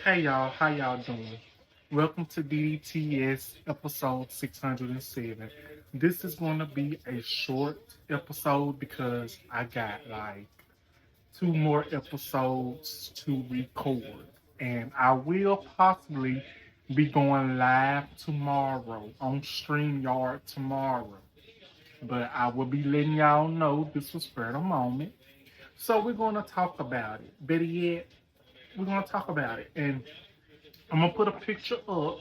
Hey y'all, how y'all doing? Welcome to DDTS episode 607. This is going to be a short episode because I got like two more episodes to record. And I will possibly be going live tomorrow on StreamYard tomorrow. But I will be letting y'all know this was for the moment. So we're going to talk about it. Better yet, we're going to talk about it. And I'm gonna put a picture up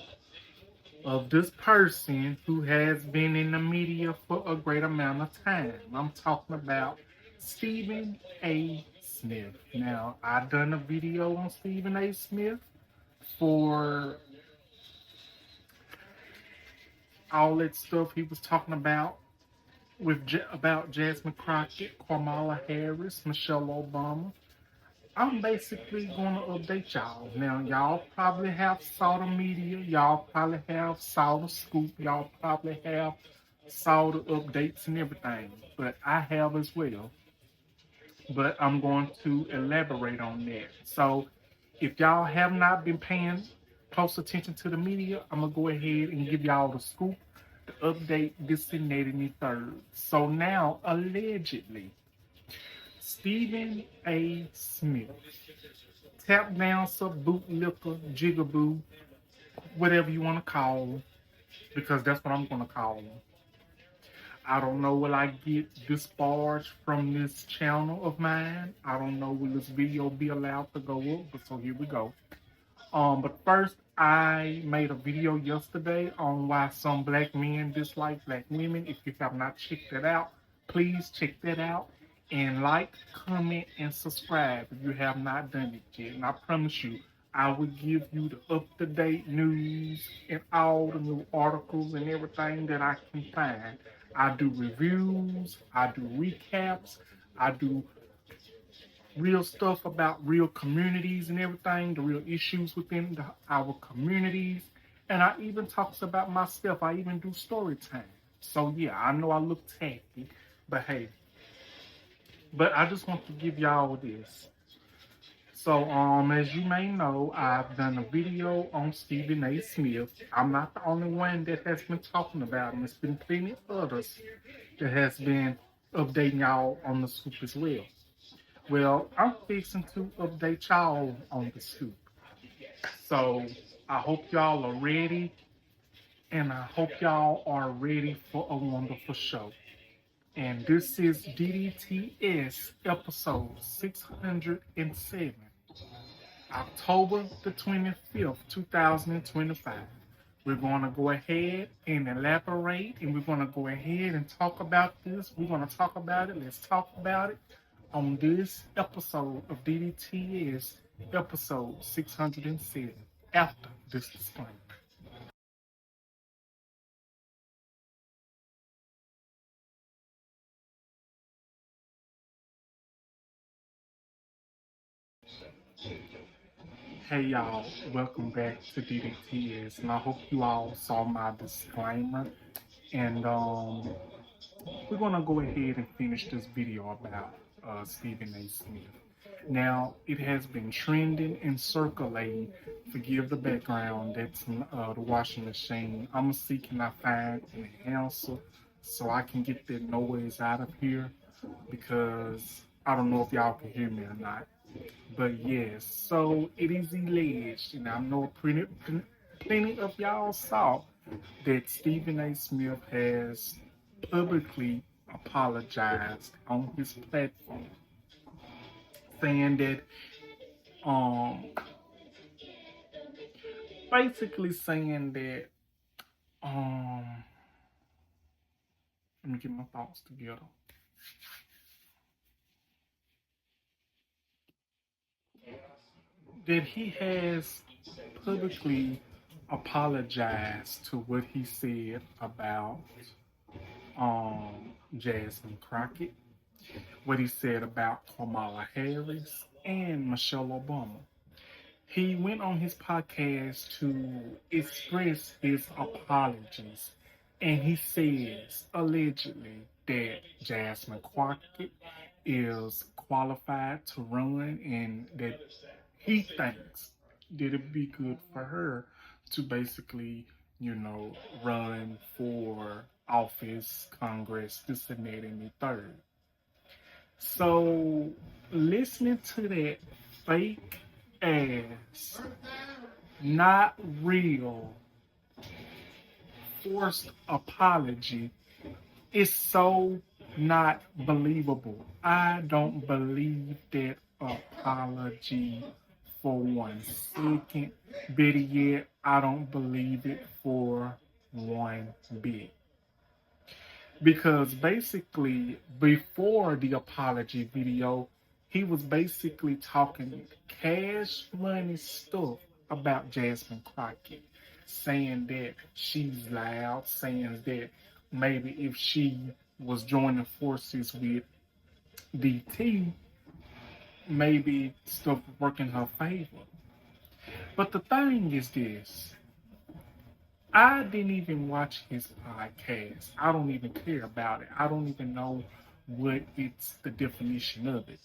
of this person who has been in the media for a great amount of time. I'm talking about Stephen A. Smith. Now, I've done a video on Stephen A. Smith for all that stuff he was talking about about Jasmine Crockett, Kamala Harris, Michelle Obama. I'm basically going to update y'all. Now, y'all probably have saw the media. Y'all probably have saw the scoop. Y'all probably have saw the updates and everything. But I have as well. But I'm going to elaborate on that. So, if y'all have not been paying close attention to the media, I'm going to go ahead and give y'all the scoop, the update, this and that and the third. So now, allegedly, Stephen A. Smith, tap dancer, bootlicker, jigaboo, whatever you want to call him, because that's what I'm going to call him. I don't know will I get disbarred from this channel of mine. I don't know will this video be allowed to go up, but so here we go. But first, I made a video yesterday on why some black men dislike black women. If you have not checked that out, please check that out and like, comment, and subscribe if you have not done it yet. And I promise you, I will give you the up-to-date news and all the new articles and everything that I can find. I do reviews, I do recaps, I do real stuff about real communities and everything, the real issues within our communities. And I even talks about myself. I even do story time. So yeah, I know I look tacky, but hey. But I just want to give y'all this. So as you may know, I've done a video on Stephen A. Smith. I'm not the only one that has been talking about him. There's been plenty of others that has been updating y'all on the scoop as well. Well, I'm fixing to update y'all on the scoop. So I hope y'all are ready, and I hope y'all are ready for a wonderful show. And this is DDTS episode 607, October the 25th, 2025. We're going to go ahead and elaborate, and we're going to go ahead and talk about this. We're going to talk about it. Let's talk about it on this episode of DDTS, episode 607, after this disclaimer. Hey y'all, welcome back to DDTS, and I hope you all saw my disclaimer. And we're gonna go ahead and finish this video about Stephen A. Smith. Now, it has been trending and circulating. Forgive the background, that's the washing machine. I'm gonna see can I find an answer so I can get that noise out of here because I don't know if y'all can hear me or not. But yes, so it is alleged, and I know plenty of y'all saw that Stephen A. Smith has publicly apologized on his platform, saying that um basically saying that let me get my thoughts together. That he has publicly apologized to what he said about Jasmine Crockett, what he said about Kamala Harris and Michelle Obama. He went on his podcast to express his apologies, and he says allegedly that Jasmine Crockett is qualified to run, and that he thinks did it be good for her to basically, you know, run for office, Congress, this and that and the third? So listening to that fake ass, not real, forced apology is so not believable. I don't believe that apology for 1 second. Better yet, I don't believe it for 1 bit. Because basically, before the apology video, he was basically talking cash money stuff about Jasmine Crockett, saying that she's loud, saying that maybe if she was joining forces with DT, maybe stuff would work in her favor. But the thing is this, I didn't even watch his podcast. I don't even care about it. I don't even know what it's the definition of it.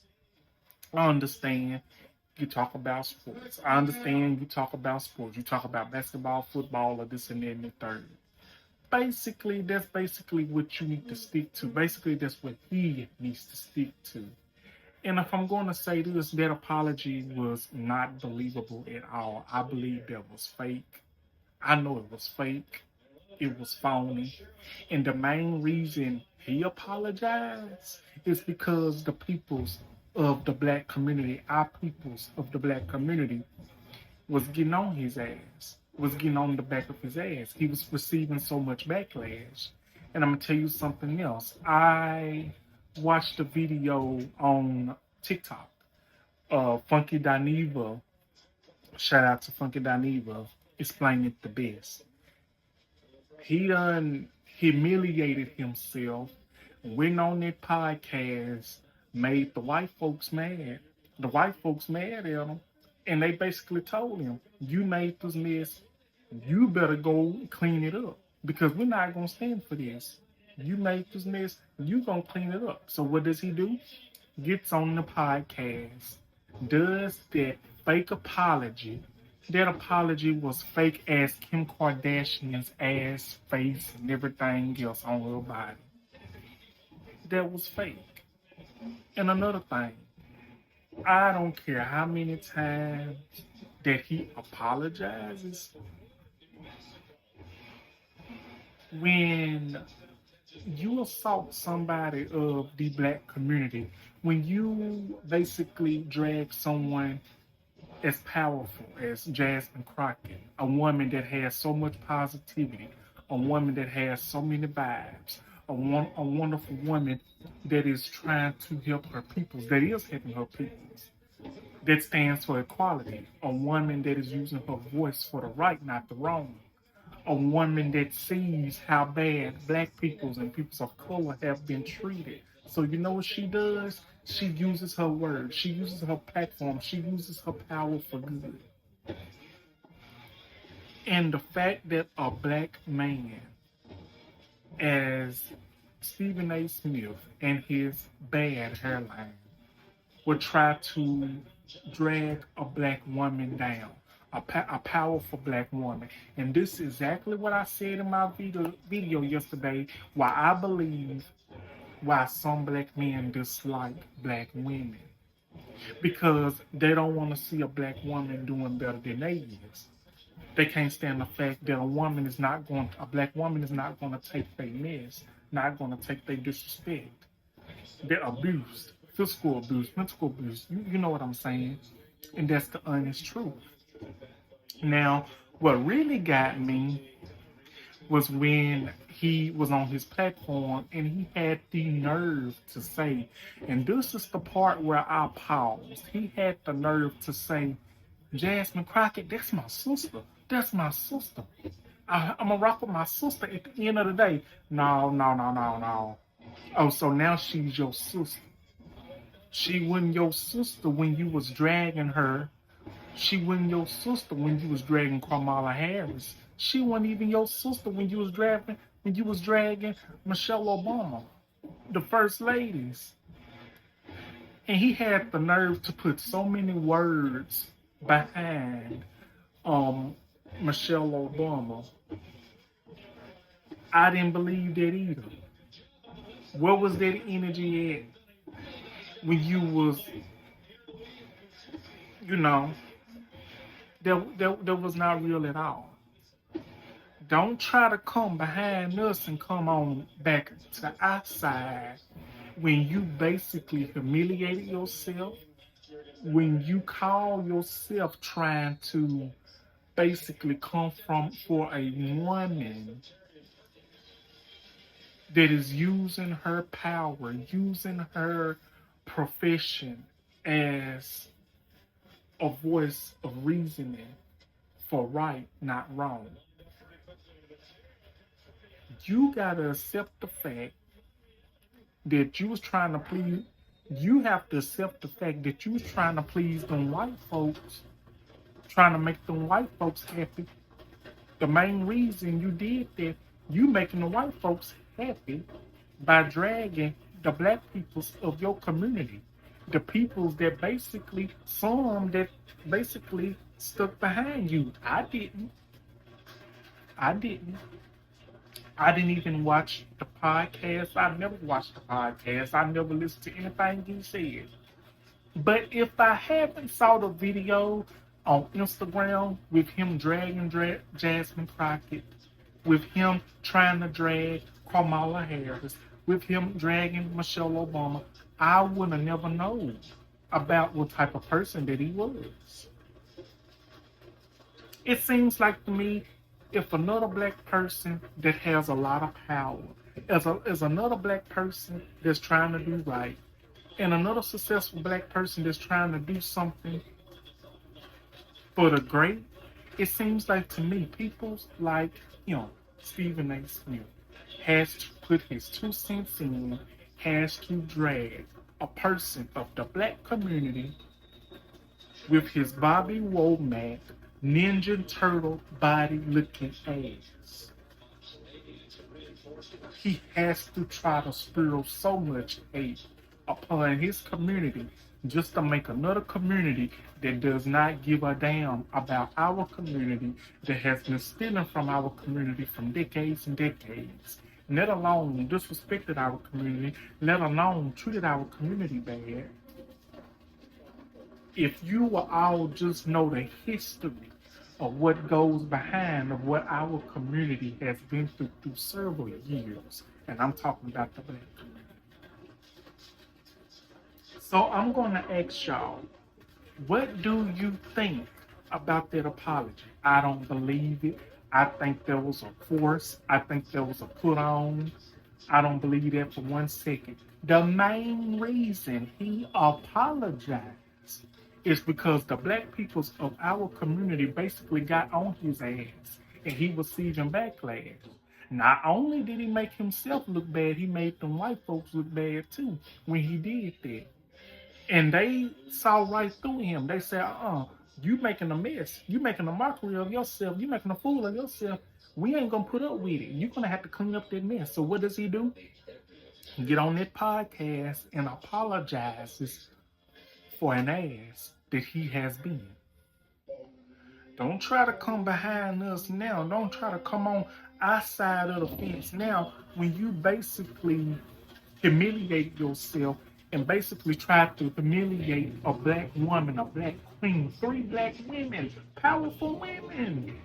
I understand you talk about sports. I understand you talk about sports. You talk about basketball, football, or this and that and the third. Basically, that's basically what you need to stick to. Basically, that's what he needs to stick to. And if I'm going to say this, that apology was not believable at all. I believe that was fake. I know it was fake. It was phony. And the main reason he apologized is because the peoples of the black community, our peoples of the black community, was getting on his ass, was getting on the back of his ass. He was receiving so much backlash. And I'm going to tell you something else. I watched a video on TikTok. Funky Dineva, shout out to Funky Dineva, explained it the best. He done humiliated himself, went on that podcast, made the white folks mad. The white folks mad at him, and they basically told him, "You made this mess. You better go clean it up because we're not gonna stand for this. You made this mess. You gonna clean it up." So what does he do? Gets on the podcast, does that fake apology. That apology was fake as Kim Kardashian's ass, face, and everything else on her body. That was fake. And another thing, I don't care how many times that he apologizes. When you assault somebody of the black community, when you basically drag someone as powerful as Jasmine Crockett, a woman that has so much positivity, a woman that has so many vibes, a wonderful woman that is trying to help her peoples, that is helping her peoples, that stands for equality, a woman that is using her voice for the right, not the wrong, a woman that sees how bad black peoples and peoples of color have been treated. So you know what she does? She uses her words. She uses her platform. She uses her power for good. And the fact that a black man as Stephen A. Smith and his bad hairline would try to drag a black woman down, a powerful black woman. And this is exactly what I said in my video yesterday, why I believe why some black men dislike black women. Because they don't want to see a black woman doing better than they is. They can't stand the fact that a black woman is not going to take their mess, not going to take their disrespect. They're abused, physical abuse, mental abuse. You know what I'm saying? And that's the honest truth. Now, what really got me was when he was on his platform and he had the nerve to say, and this is the part where I paused. He had the nerve to say, "Jasmine Crockett, that's my sister. That's my sister. I'm going to rock with my sister at the end of the day." No, no, no, no, no. Oh, so now she's your sister. She wasn't your sister when you was dragging her. She wasn't your sister when you was dragging Kamala Harris. She wasn't even your sister when you was dragging Michelle Obama, the first ladies. And he had the nerve to put so many words behind Michelle Obama. I didn't believe that either. Where was that energy at when you was, you know, that was not real at all. Don't try to come behind us and come on back to our side when you basically humiliated yourself, when you call yourself trying to basically come from for a woman that is using her power, using her profession as a voice of reasoning for right, not wrong. You gotta accept the fact that you was trying to please. You have to accept the fact that you was trying to please them white folks, trying to make them white folks happy. The main reason you did that, you making the white folks happy by dragging the black peoples of your community, the peoples that basically, some that basically stuck behind you. I didn't. I didn't. I didn't even watch the podcast. I never watched the podcast. I never listened to anything you said. But if I haven't saw the video on Instagram with him dragging Jasmine Crockett, with him trying to drag Kamala Harris, with him dragging Michelle Obama, I would have never known about what type of person that he was. It seems like to me, if another black person that has a lot of power, as another black person that's trying to do right, and another successful black person that's trying to do something for the great, it seems like to me, people like Stephen A. Smith, has to put his 2 cents in, has to drag a person of the black community with his Bobby Womack Ninja Turtle body looking ass. He has to try to spill so much hate upon his community just to make another community that does not give a damn about our community, that has been stealing from our community from decades and decades, let alone disrespected our community, let alone treated our community bad. If you will all just know the history of what goes behind of what our community has been through several years, and I'm talking about the black community. So I'm going to ask y'all, what do you think about that apology? I don't believe it. I think there was a force. I think there was a put on. I don't believe that for 1 second. The main reason he apologized is because the black peoples of our community basically got on his ass and he was receiving backlash. Not only did he make himself look bad, he made them white folks look bad too when he did that. And they saw right through him. They said, you making a mess. You making a mockery of yourself. You making a fool of yourself. We ain't going to put up with it. You're going to have to clean up that mess. So what does he do? Get on that podcast and apologizes for an ass that he has been. Don't try to come behind us now. Don't try to come on our side of the fence now when you basically humiliate yourself and basically tried to humiliate a black woman, a black queen, 3 black women, powerful women.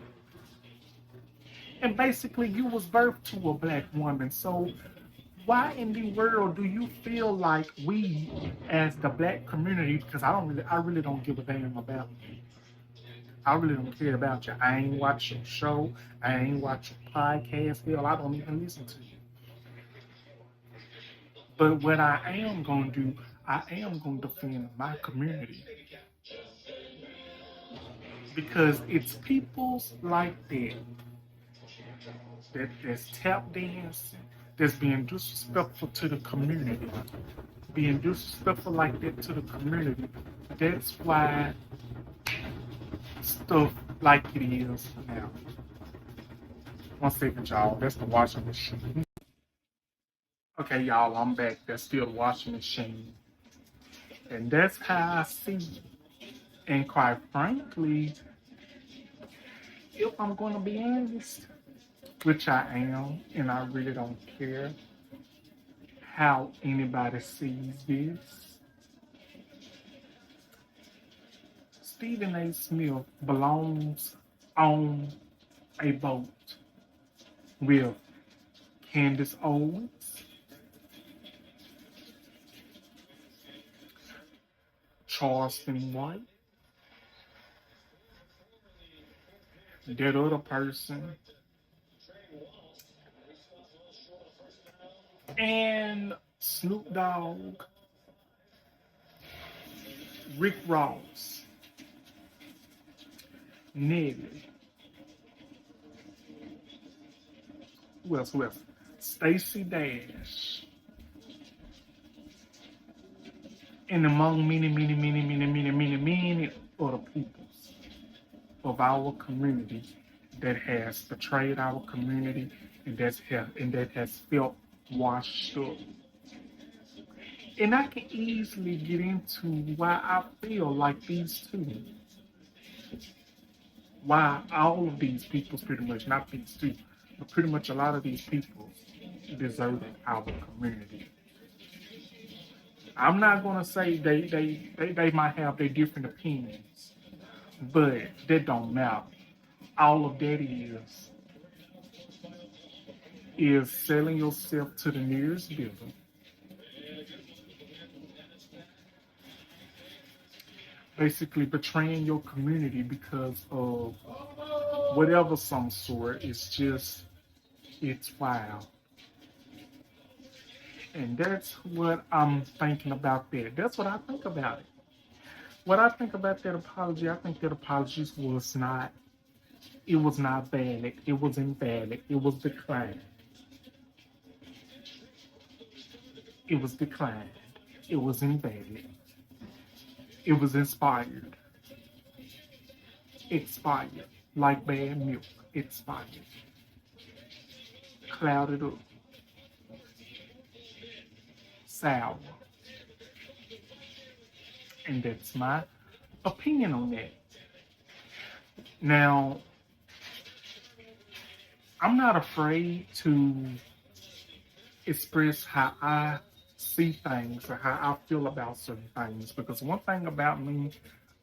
And basically you was birthed to a black woman. So why in the world do you feel like we as the black community, because I really don't give a damn about you. I really don't care about you. I ain't watch your show. I ain't watch your podcast. Hell, I don't even listen to you. But what I am going to do, I am going to defend my community. Because it's peoples like that's tap dancing, that's being disrespectful to the community, being disrespectful like that to the community. That's why stuff like it is now. 1 second, y'all. That's the washing machine. Okay, y'all, I'm back. That's still the washing machine. And that's how I see And quite frankly, if I'm going to be honest, which I am, and I really don't care how anybody sees this, Stephen A. Smith belongs on a boat with Candace Owens, Charleston White, that other person, and Snoop Dogg, Rick Ross, Nelly, who else? Stacey Dash, and among many other peoples of our community that has betrayed our community and that has felt washed up. And I can easily get into why I feel like these two, why all of these peoples pretty much, not these two, but pretty much a lot of these people deserted our community. I'm not gonna say they might have their different opinions, but that don't matter. All of that is selling yourself to the nearest bidder, basically betraying your community because of whatever some sort. It's wild. And that's what I'm thinking about there. That's what I think about it. What I think about that apology, I think that apology it was not valid. It was invalid. It was declined. It was declined. It was invalid. It was inspired. Expired. Like bad milk. Expired. Clouded up. Sour. And that's my opinion on that. Now, I'm not afraid to express how I see things or how I feel about certain things because one thing about me,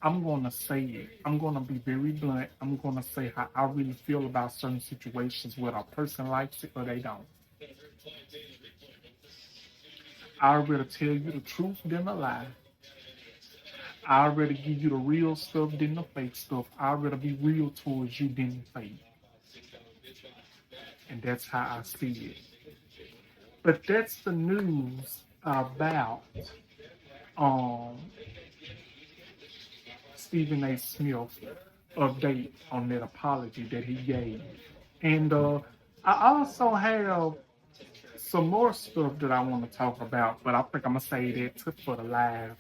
I'm going to say it. I'm going to be very blunt. I'm going to say how I really feel about certain situations, whether a person likes it or they don't. I'd rather tell you the truth than a lie. I'd rather give you the real stuff than the fake stuff. I'd rather be real towards you than fake. And that's how I see it. But that's the news about um, Stephen A. Smith update on that apology that he gave. And I also have some more stuff that I want to talk about, but I think I'm gonna say that for the live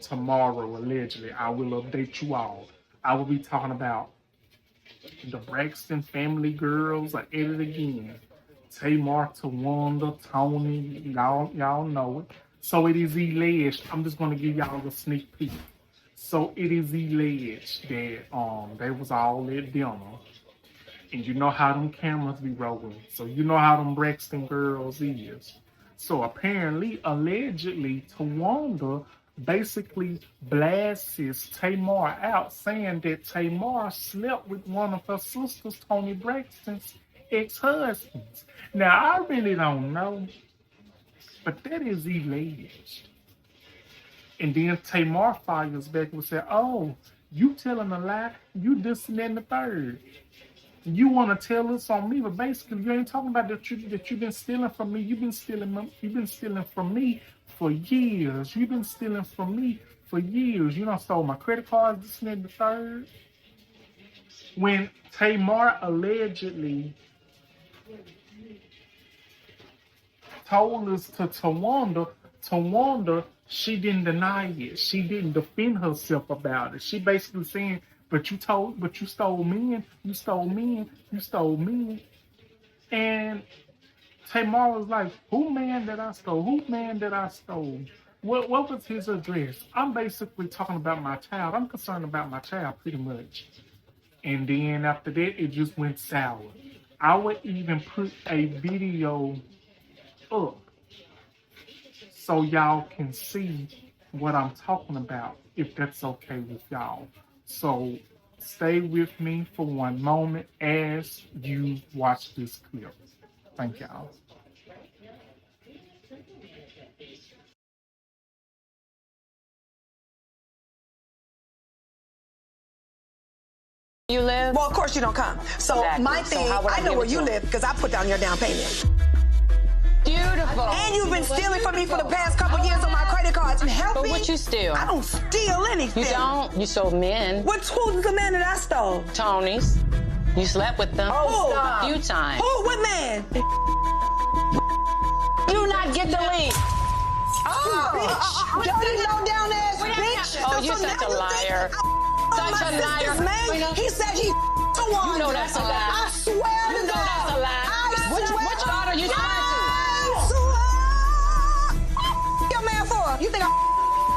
tomorrow. Allegedly, I will update you all. I will be talking about the Braxton family girls are at it again. Tamar, Tawanda, Tony, y'all know it. So it is alleged. I'm just gonna give y'all a sneak peek. So it is alleged that they was all at dinner. And you know how them cameras be rolling. So you know how them Braxton girls is. So apparently, allegedly, Tawanda basically blasts Tamar out, saying that Tamar slept with one of her sisters, Tony Braxton's ex-husbands. Now, I really don't know, but that is alleged. And then Tamar fires back and said, "Oh, you telling a lie? You this and that and the third. You want to tell us on me, but basically you ain't talking about that you've been stealing from me. You've been stealing from me for years. You've been stealing from me for years. You done stole my credit cards, this and that, the third." When Tamar allegedly told us to Tawanda, she didn't deny it. She didn't defend herself about it. She basically saying, but you stole men, you stole men, you stole men. And Tamar was like, who man that I stole? Who man that I stole? what was his address? I'm basically talking about my child. I'm concerned about my child pretty much. And then after that, it just went sour. I would even put a video up so y'all can see what I'm talking about, if that's okay with y'all. So stay with me for one moment as you watch this clip. Thank y'all. You live? Well, of course you don't come. So Exactly. my So thing, how would I I know give where it you to him? live because I put down your down payment. Beautiful. And you've been stealing from me for the past couple years on my credit cards. Help But me. what you steal? I don't steal anything. You don't? You sold men. Who's the man that I stole? Tony's. You slept with them. Oh, a few times. Who? What man? You not get the lead. Bitch. Dirty, low down ass bitch. Oh, you such a liar. Such a liar. Man, he said he someone. You know that's a lie. I swear You to know God. that's a lie. Which daughter you trying I swear. Your man for? You think I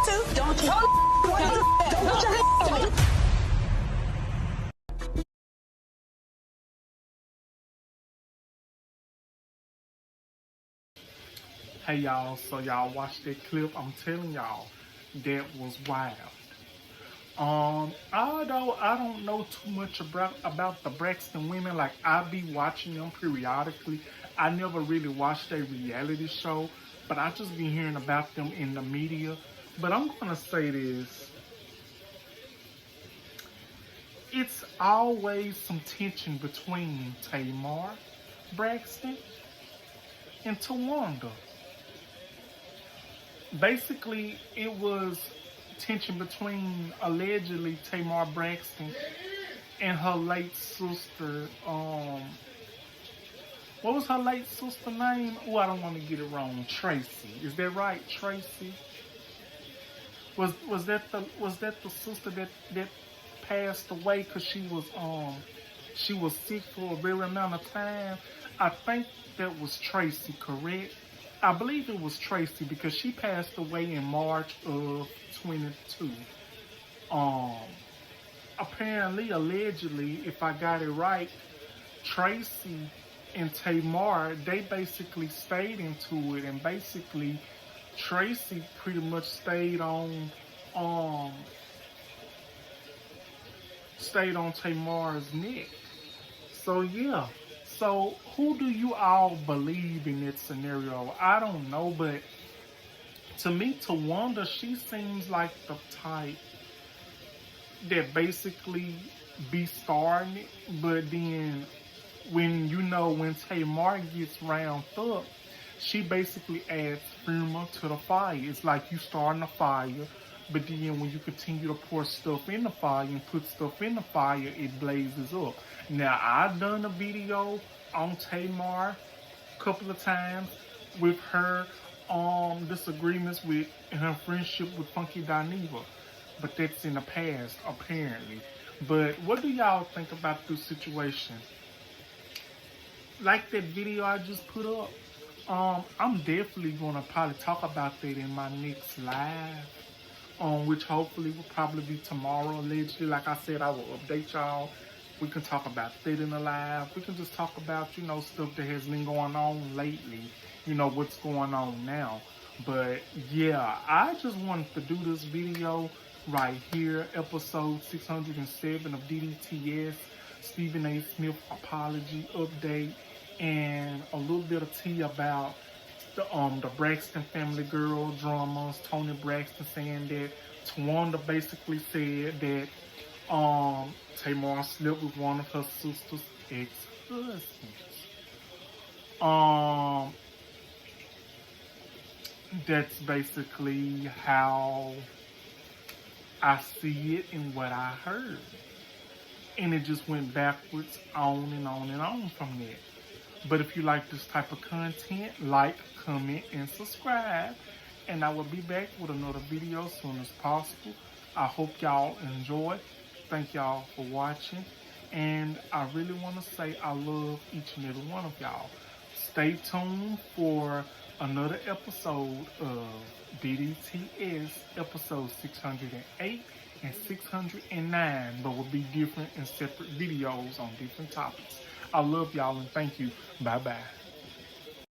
too? Don't you? Don't put your hands on me. Hey y'all, so y'all watch that clip. I'm telling y'all, that was wild. Although I don't know too much about the Braxton women, like I be watching them periodically. I never really watched a reality show, but I just be hearing about them in the media. But I'm gonna say this: it's always some tension between Tamar Braxton and Tawanda. Basically, it was tension between allegedly Tamar Braxton and her late sister. What was her late sister name? Oh, I don't want to get it wrong. Tracy. Is that right? Tracy. Was that the sister that passed away because she was sick for a very amount of time? I think that was Tracy, correct? I believe it was Tracy because she passed away in March of 22. Um, Apparently, allegedly, if I got it right, Tracy and Tamar, they basically stayed into it, and basically Tracy pretty much um stayed on Tamar's neck. So yeah. So who do you all believe in that scenario? I don't know, but to me, Tawanda, she seems like the type that basically be starting it, but then when Tamar gets round up, she basically adds fuel to the fire. It's like you starting a fire, but then when you continue to pour stuff in the fire and put stuff in the fire, it blazes up. Now I've done a video on Tamar a couple of times with her disagreements with her friendship with Funky Dineva, but that's in the past apparently. But what do y'all think about this situation? Like that video I just put up, I'm definitely gonna probably talk about that in my next live, which hopefully will probably be tomorrow. Allegedly, like I said, I will update y'all. We can talk about that in the live. We can just talk about stuff that has been going on lately. What's going on now. But yeah, I just wanted to do this video right here, episode 607 of DDTS, Stephen A. Smith apology update, and a little bit of tea about the Braxton family girl dramas. Tony Braxton saying that Tawanda basically said that Tamar slept with one of her sister's ex-husbands. That's basically how I see it and what I heard. And it just went backwards on and on and on from there. But if you like this type of content, like, comment, and subscribe. And I will be back with another video as soon as possible. I hope y'all enjoy. Thank y'all for watching. And I really want to say I love each and every one of y'all. Stay tuned for another episode of DDTS, episode 608 and 609, but will be different in separate videos on different topics. I love y'all and thank you. Bye bye.